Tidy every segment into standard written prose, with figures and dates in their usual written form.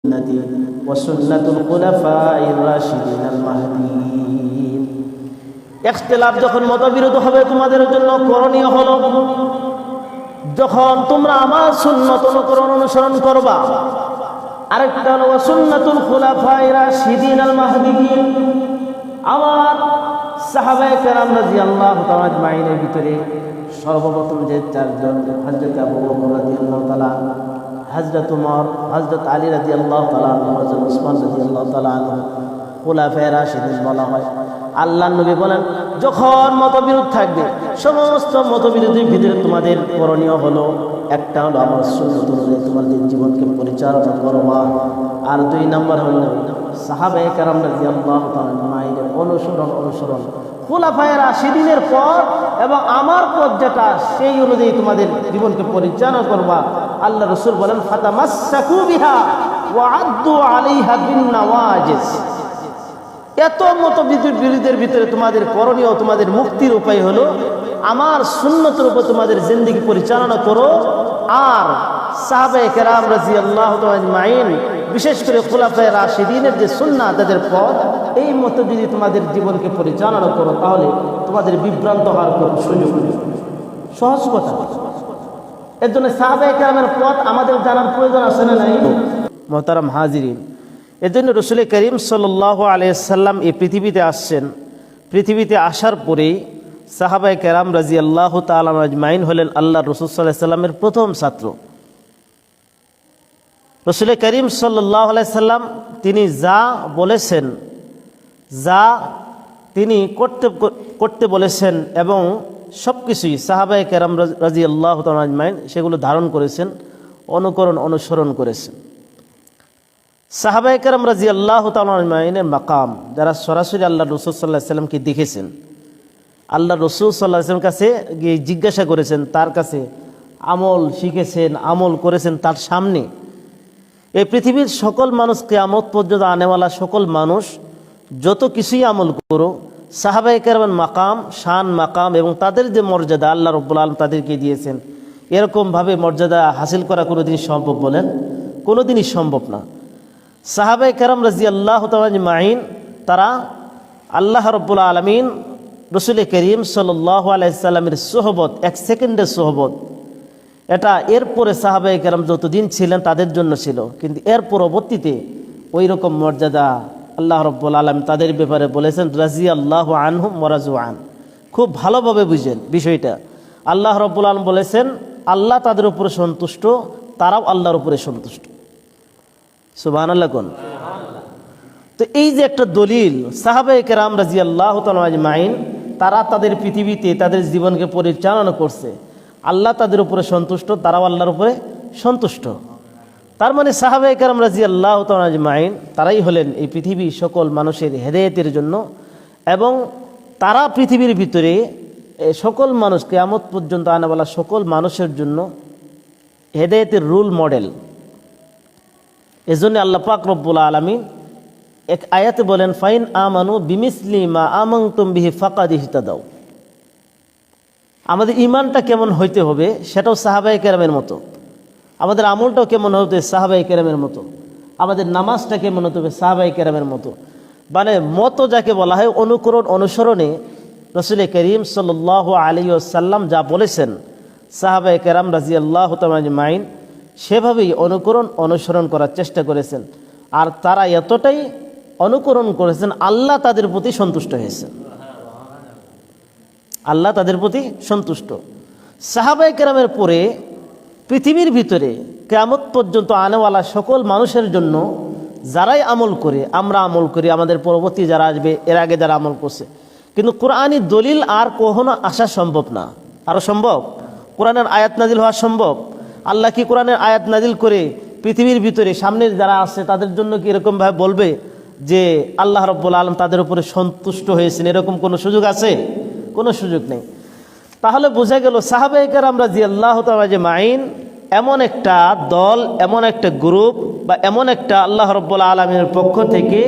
সুন্নতি ওয়া সুন্নাতুল খুলাফায়ে রাশিদিন আল মাহদিয়িন। ইখতিলাফ যখন মতবিরোধ হবে তোমাদের জন্য করণীয় হলো, যখন তোমরা আমার সুন্নত অনুসরণ করবা। আরেকটা হলো ওয়া সুন্নাতুল খুলাফায়ে রাশিদিন আল মাহদিয়িন, আমার সাহাবায়ে কেরাম রাদিয়াল্লাহু তাআলা আজমাইনের ভিতরে সর্বপ্রথম যে চারজন, হযরত আবু বকর রাদিয়াল্লাহু তাআলা, হযরত উমর, হযরত আলী রাদিয়াল্লাহু তাআলা, হযরত উসমান রাদিয়াল্লাহু তাআলা, খুলাফায়ে রাশিদিন বলা হয়। আল্লাহর নবী বলেন, যখন মতবিরোধ থাকবে, সমস্ত মতবিরোধের ভিতরে তোমাদের করণীয় হলো, একটা হলো আমার সুন্নত অনুযায়ী তোমাদের জীবনকে পরিচালনা করবা, আর দুই নম্বর হলো সাহাবায়ে কেরাম রাদিয়াল্লাহু তাআলা আজমাইনের অনুসরণ খুলাফায়ে রাশিদিনের পথ এবং আমার পথ যেটা, সেই অনুযায়ী তোমাদের জীবনকে পরিচালনা করবা। আল্লাহ রাসূল বলেন, ফাতামাসসাকু বিহা ওয়া আদ্দু আলাইহা বিন নওয়াজিজ। এত মতবিরোধের ভিতরে তোমাদের করণীয়, তোমাদের মুক্তির উপায় হলো আমার সুন্নতের উপর তোমাদের জিন্দেগি পরিচালনা করো, আর সাহাবায়ে কেরাম রাদিয়াল্লাহু তাআলা আজমাইন, বিশেষ করে খুলাফায়ে রাশিদিনের যে সুন্নাহ, তাদের পথ, এই মতো যদি তোমাদের জীবনকে পরিচালনা করো, তাহলে তোমাদের বিভ্রান্ত হওয়ার কোনো সুযোগ নেই। সহজ কথা। এর জন্য সাহাবায়ে কেরামের পথ আমাদের জানার প্রয়োজন আছে না নাই? মুহতারাম হাজিরিন, এর জন্য রাসূল করিম সাল্লাল্লাহু আলাইহি সাল্লাম এই পৃথিবীতে আসছেন। পৃথিবীতে আসার পরেই সাহাবায়ে কেরাম রাদিয়াল্লাহু তাআলা আজমাইন হলেন আল্লাহর রাসূল সাল্লাল্লাহু আলাইহি সাল্লামের প্রথম ছাত্র। রাসূল করিম সাল্লাল্লাহু আলাইহি সাল্লাম তিনি যা বলেছেন, যা তিনি করতে বলেছেন, এবং সব কিছুই সাহাবায়ে কেরাম রাদিয়াল্লাহু তাআলা আজমাইন সেগুলো ধারণ করেছেন, অনুসরণ করেছেন। সাহাবায়ে কেরাম রাদিয়াল্লাহু তাআলা আজমাইনের মাকাম, যারা সরাসরি আল্লাহ রাসূল সাল্লাল্লাহু আলাইহি সাল্লামকে দেখেছেন, আল্লাহ রাসূল সাল্লাল্লাহু আলাইহি সাল্লামের কাছে গিয়ে জিজ্ঞাসা করেছেন, তার কাছে আমল শিখেছেন, আমল করেছেন তার সামনে। এই পৃথিবীর সকল মানুষ, কিয়ামত পর্যন্ত আনেওয়ালা সকল মানুষ যত কিছুই আমল করো, সাহাবায়ে কেরামের মাকাম, শান, মাকাম এবং তাদের যে মর্যাদা আল্লাহ রাব্বুল আলামিন তাদেরকে দিয়েছেন, এরকমভাবে মর্যাদা হাসিল করা কোনোদিনই সম্ভব বলেন? কোনোদিনই সম্ভব না। সাহাবায়ে কেরাম রাদিয়াল্লাহু তাআলা আজমাইন, তারা আল্লাহ রাব্বুল আলামিন, রাসূল করিম সাল্লাল্লাহু আলাইহি সাল্লামের সোহবত, এক সেকেন্ডের সোহবত, এটা এরপরে সাহাবায়ে কেরাম যতদিন ছিলেন তাদের জন্য ছিল, কিন্তু এর পরবর্তীতে ওই রকম মর্যাদা আল্লাহ রাব্বুল আলামিন তাদের ব্যাপারে বলেছেন, রাজিয়াল্লাহু আনহুম ওয়া রাজু আন। খুব ভালোভাবে বুঝেন বিষয়টা। আল্লাহ রাব্বুল আলামিন বলেছেন, আল্লাহ তাদের উপরে সন্তুষ্ট, তারাও আল্লাহর উপরে সন্তুষ্ট। সুবহানাল্লাহ কোন। তো এই যে একটা দলিল, সাহাবায়ে কেরাম রাদিয়াল্লাহু তাআলা আজমাইন, তারা তাদের পৃথিবীতে তাদের জীবনকে পরিচালনা করছে, আল্লাহ তাদের উপরে সন্তুষ্ট, তারাও আল্লাহর উপরে সন্তুষ্ট। তার মানে সাহাবায়ে কেরাম রাদিয়াল্লাহু তাআলা আজমাইন, তারাই হলেন এই পৃথিবীর সকল মানুষের হেদায়েতের জন্য, এবং তারা পৃথিবীর ভিতরে সকল মানুষ, কিয়ামত পর্যন্ত আনাওয়ালা সকল মানুষের জন্য হেদায়েতের রোল মডেল। এজন্য আল্লাহ পাক রব্বুল আলামিন এক আয়াতে বলেন, ফাইন আমানু বিমিসলি মা আমানতুম বিহি ফাকাদ ইহতাদাউ। আমাদের ইমানটা কেমন হইতে হবে সেটাও সাহাবায়ে কেরামের মতো, আমাদের আমলটাও কেমন হতে হবে সাহাবায়ে কেরামের মতো, আমাদের নামাজটা কেমন হতে হবে সাহাবায়ে কেরামের মতো। মানে মতো যাকে বলা হয়, অনুসরণে রাসূল করিম সাল্লাল্লাহু আলাইহি ওয়াসাল্লাম যা বলেছেন, সাহাবায়ে কেরাম রাদিয়াল্লাহু তাআলা আজমাইন সেভাবেই অনুসরণ করার চেষ্টা করেছেন। আর তারা এতটাই অনুকরণ করেছেন, আল্লাহ তাদের প্রতি সন্তুষ্ট হয়েছেন, আল্লাহ তাদের প্রতি সন্তুষ্ট। সাহাবায়ে কেরামের পরে পৃথিবীর ভিতরে কিয়ামত পর্যন্ত আনেওয়ালা সকল মানুষের জন্য যারাই আমল করে, আমরা আমল করি, আমাদের পরবর্তী যারা আসবে, এর আগে যারা আমল করছে, কিন্তু কোরআনী দলিল আর কখনো আসা সম্ভব না। আরও সম্ভব? কোরআনের আয়াত নাজিল হওয়া সম্ভব? আল্লাহ কি কোরআনের আয়াত নাজিল করে পৃথিবীর ভিতরে সামনের যারা আছে তাদের জন্য কি এরকমভাবে বলবে যে আল্লাহ রাব্বুল আলামিন তাদের উপরে সন্তুষ্ট হয়েছেন? এরকম কোনো সুযোগ আছে? কোনো সুযোগ নেই। তাহলে বোঝা গেল সাহাবায়ে কেরাম রাদিয়াল্লাহু তাআলা আজমাইন এমন একটা দল, এমন একটা গ্রুপ, বা এমন একটা আল্লাহ রাব্বুল আলামিনের পক্ষ থেকে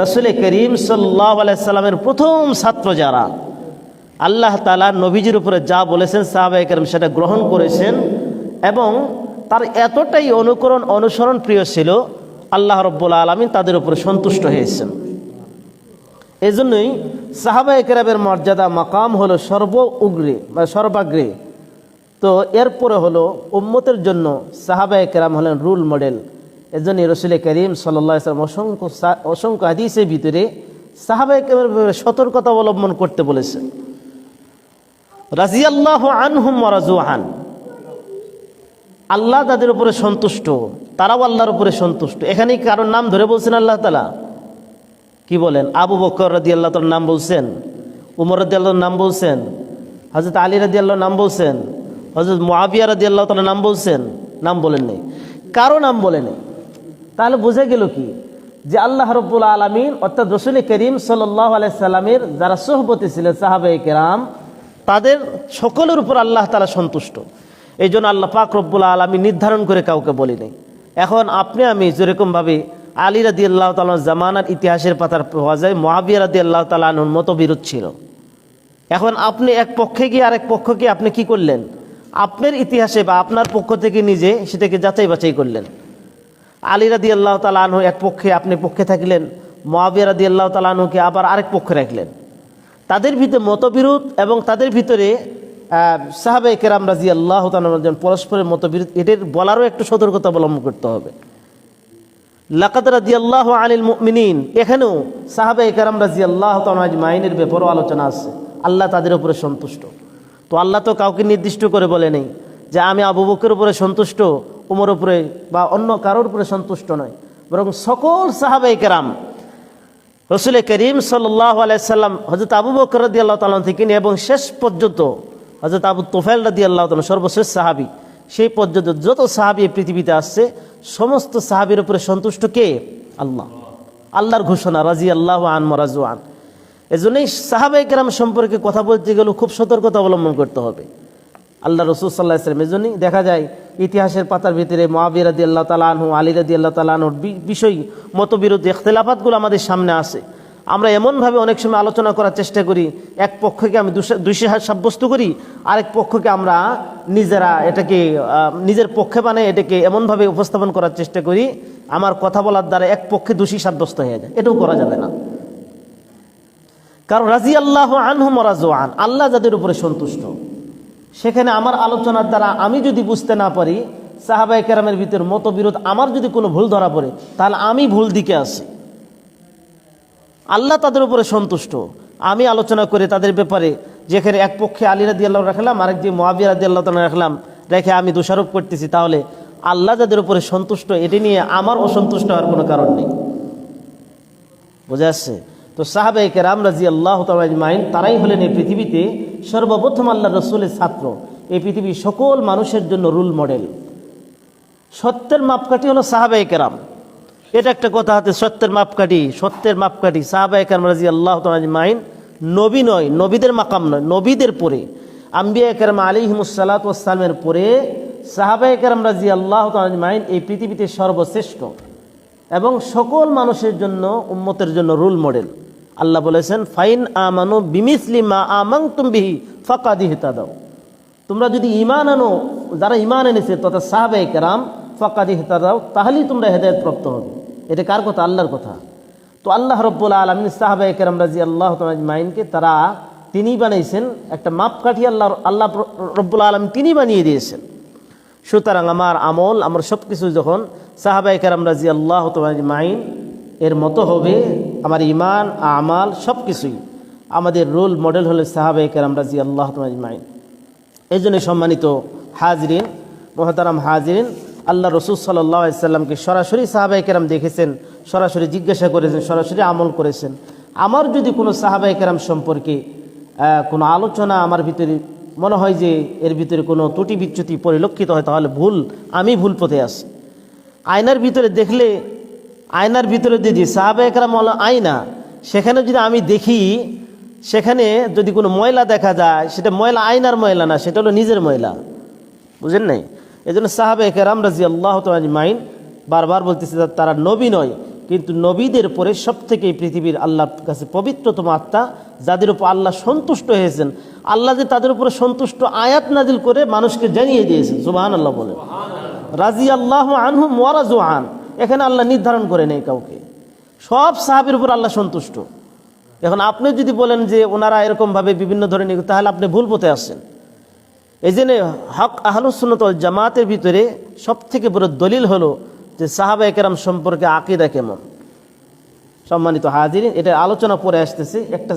রাসূল করিম সাল্লাল্লাহু আলাইহি সাল্লামের প্রথম ছাত্র যারা, আল্লাহ তাআলা নবীজির উপরে যা বলেছেন সাহাবায়ে কেরাম সেটা গ্রহণ করেছেন, এবং তার এতটাই অনুসরণ প্রিয় ছিল, আল্লাহ রব্বুল আলামিন তাদের উপরে সন্তুষ্ট হয়েছেন। এজন্যই সাহাবায়ে কেরামের মর্যাদা মাকাম হলো সর্বোগ্রে বা সর্বাগ্রে। তো এরপরে হলো উম্মতের জন্য সাহাবায়ে কেরাম হলেন রোল মডেল। এজন্য রাসূল করিম সাল্লাল্লাহু আলাইহি ওয়াসাল্লাম অসংখ্য হাদিসের ভিতরে সাহাবায়ে কেরামের ব্যাপারে সতর্কতা অবলম্বন করতে বলেছেন। রাজিয়াল্লাহু আনহুম ওয়া রাযু আন, আল্লাহ তাদের উপরে সন্তুষ্ট, তারাও আল্লাহর উপরে সন্তুষ্ট। এখানে কারোর নাম ধরে বলছেন আল্লাহ তাআলা? কি বলেন? আবু বকর রাদিয়াল্লাহু তাআলার নাম বলছেন, উমর রাদিয়াল্লাহুর নাম বলছেন, হযরত আলী রাদিয়াল্লাহুর নাম বলছেন, হযরত মুআবিয়া রাদিয়াল্লাহু তাআলার নাম বলছেন? নাম বলেন নাই, কারো নাম বলেন নাই। তাহলে বোঝা গেল কি যে আল্লাহ রাব্বুল আলামিন অর্থাৎ রাসূল করিম সাল্লাল্লাহু আলাইহি সাল্লামের যারা সুহবতে ছিলেন সাহাবায়ে কেরাম, তাদের সকলের উপর আল্লাহ তাআলা সন্তুষ্ট। এই জন্য আল্লাহ পাক রব্বুল আলামিন নির্ধারণ করে কাউকে বলি নাই। এখন আপনি আমি যেরকমভাবে আলী রাদিয়াল্লাহু তাআলা জামানার ইতিহাসের পাতার পাওয়া যায় মুআবিয়া রাদিয়াল্লাহু তাআলা আনহুর মতবিরোধ ছিল। এখন আপনি এক পক্ষে গিয়ে আরেক পক্ষকে আপনি কি করলেন? আপনার ইতিহাসে বা আপনার পক্ষ থেকে নিজে সেটাকে যাচাই বাছাই করলেন। আলী রাদিয়াল্লাহু তাআলা আনহু এক পক্ষে, আপনি পক্ষে থাকলেন, মুআবিয়া রাদিয়াল্লাহু তাআলা আনহুকে আবার আরেক পক্ষে রাখলেন। তাদের ভিতরে মতবিরোধ এবং তাদের ভিতরে সাহাবায়ে কেরাম রাদিয়াল্লাহু তাআলা পরস্পরের মতবিরোধ, এদের বলারও একটু সতর্কতা অবলম্বন করতে হবে। লাকাদ রাদিয়াল্লাহু আনিল মুমিনিন, এখানেও সাহাবায়ে কেরাম রাদিয়াল্লাহু তাআলা আজমাইনের ব্যাপারেও আলোচনা আছে। আল্লাহ তাদের উপরে সন্তুষ্ট। তো আল্লাহ তো কাউকে নির্দিষ্ট করে বলে নেই যে আমি আবু বকরের উপরে সন্তুষ্ট, উমর উপরে বা অন্য কারোর উপরে সন্তুষ্ট নয়, বরং সকল সাহাবায়ে কেরাম রাসূল করিম সাল্লাল্লাহু আলাইহি সাল্লাম হযরত আবু বকর রাদিয়াল্লাহু তাআলা থেকে নিয়ে এবং শেষ পর্যন্ত হযরত আবু তুফাইল রাদিয়াল্লাহু তাআলা সর্বশেষ সাহাবী, সেই পর্যন্ত যত সাহাবী পৃথিবীতে আসছে সমস্ত সাহাবীর উপরে সন্তুষ্ট কে? আল্লাহ। আল্লাহর ঘোষণা রাদিয়াল্লাহু আনহু ওয়া রাযু আন। এজন্যই সাহাবায়ে কেরাম সম্পর্কে কথা বলতে গেলে খুব সতর্কতা অবলম্বন করতে হবে। আল্লাহ রাসূল সাল্লাল্লাহু আলাইহি ওয়াসাল্লাম এজন্যই দেখা যায় ইতিহাসের পাতার ভিতরে মুআবিয়া রাদিয়াল্লাহু তাআলা আনহু, আলী রাদিয়াল্লাহু তাআলা আনহুর বিষয় মতবিরোধ ইখতিলাফাতগুলো আমাদের সামনে আসে। আমরা এমনভাবে অনেক সময় আলোচনা করার চেষ্টা করি, এক পক্ষকে আমি দোষী সাব্যস্ত করি, আরেক পক্ষকে আমরা নিজেরা এটাকে নিজের পক্ষে বানিয়ে এটাকে এমনভাবে উপস্থাপন করার চেষ্টা করি আমার কথা বলার দ্বারা এক পক্ষে দোষী সাব্যস্ত হয়ে যায়। এটাও করা যাবে না। কারণ রাদিয়াল্লাহু আনহুম ওয়া রাযু আন, আল্লাহ যাদের উপরে সন্তুষ্ট, সেখানে আমার আলোচনার দ্বারা আমি যদি বুঝতে না পারি সাহাবায়ে কেরামের ভিতর মতবিরোধ, আমার যদি কোনো ভুল ধরা পড়ে তাহলে আমি ভুল দিকে আছি। আল্লাহ তাদের উপরে সন্তুষ্ট, আমি আলোচনা করে তাদের ব্যাপারে যেখানে এক পক্ষে আলী রাদিয়াল্লাহু রাখলাম, আরেক যে মুআবিয়া রাদিয়াল্লাহু তাআলা রাখলাম, রেখে আমি দোষারোপ করতেছি, তাহলে আল্লাহ যাদের উপরে সন্তুষ্ট এটি নিয়ে আমার অসন্তুষ্ট হওয়ার কোনো কারণ নেই। বুঝে আসছে? তো সাহাবায়ে কেরাম রাদিয়াল্লাহু তাআলা আজমাইন তারাই হলেন এই পৃথিবীতে সর্বপ্রথম আল্লাহর রাসূলের ছাত্র, এই পৃথিবীর সকল মানুষের জন্য রোল মডেল। সত্যের মাপকাঠি হলো সাহাবায়ে কেরাম। এটা একটা কথা হাতে, সত্যের মাপকাঠি সাহাবায়ে কেরাম রাদিয়াল্লাহু তাআলা আজমাইন। নবী নয়, নবীদের মাকাম নয়, নবীদের পরে আম্বিয়া কেরাম আলাইহিমুস সালাতু ওয়াস সালামের পরে সাহাবায়ে কেরাম রাদিয়াল্লাহু তাআলা আজমাইন এই পৃথিবীতে সর্বশ্রেষ্ঠ এবং সকল মানুষের জন্য উম্মতের জন্য রোল মডেল। আল্লাহ বলেছেন ফাইন আমানু বিমিসলি মা আমানতুম বিহি ফাকাদ ইহতাদাও, তোমরা যদি ঈমান আনো, যারা ঈমান এনেছে তথা সাহাবায়ে কেরাম, ফাকাদ ইহতাদাও, তাহলেই তোমরা হেদায়েত প্রাপ্ত হবে। এটা কার কথা? আল্লাহর কথা। তো আল্লাহ রাব্বুল আলামিন সাহাবায়ে কেরাম রাদিয়াল্লাহু তাআলা আজমাইনকে তিনি বানাইছেন একটা মাপকাঠি। আল্লাহ রাব্বুল আলামিন তিনি বানিয়ে দিয়েছেন। সুতরাং আমার আমল, আমার সব কিছু যখন সাহাবায়ে কেরাম রাদিয়াল্লাহু তাআলা আজমাইন এর মতো হবে, আমার ঈমান আমাল সব কিছুই আমাদের রোল মডেল হলে সাহাবায়ে কেরাম রাদিয়াল্লাহু তাআলা আজমাইন। এই জন্য সম্মানিত হাজরিন, মুহতারাম হাজরিন, আল্লাহ রাসূল সাল্লাল্লাহু আলাইহি সাল্লামকে সরাসরি সাহাবায়ে কেরাম দেখেছেন, সরাসরি জিজ্ঞাসা করেছেন, সরাসরি আমল করেছেন। আমার যদি কোনো সাহাবায়ে কেরাম সম্পর্কে কোনো আলোচনা আমার ভিতরে মনে হয় যে এর ভিতরে কোনো ত্রুটি বিচ্যুতি পরিলক্ষিত হয়, তাহলে আমি ভুল পথে আছি। আয়নার ভিতরে দেখলে, আয়নার ভিতরে যদি সাহাবায়ে কেরাম হলো আয়না, সেখানে যদি আমি দেখি সেখানে যদি কোনো ময়লা দেখা যায়, সেটা ময়লা আয়নার ময়লা না, সেটা হলো নিজের ময়লা। বুঝেন নাই? এই জন্য সাহাবায়ে কেরাম রাদিয়াল্লাহু তাআলা আজমাইন বারবার বলতেছে তারা নবী নয়, কিন্তু নবীদের পরে সবথেকে পৃথিবীর আল্লাহর কাছে পবিত্রতম আত্মা, যাদের উপর আল্লাহ সন্তুষ্ট হয়েছেন। আল্লাহ যে তাদের উপরে সন্তুষ্ট আয়াত নাজিল করে মানুষকে জানিয়ে দিয়েছেন। সুবহানাল্লাহ বলে রাদিয়াল্লাহু আনহুম ওয়া রাযু আন। এখানে আল্লাহ নির্ধারণ করে নেই কাউকে, সব সাহাবীর উপর আল্লাহ সন্তুষ্ট। এখন আপনি যদি বলেন যে ওনারা এরকমভাবে বিভিন্ন ধরনের, তাহলে আপনি ভুল পথে আসছেন। এই জন্য হক আহলুস সুন্নাত ওয়াল জামাতের ভিতরে সবথেকে বড় দলিল হলো যে সাহাবায়ে কেরাম সম্পর্কে আকীদা কেমন। সম্মানিত হাজিরিন, এটা আলোচনা পরে আসতেছে একটা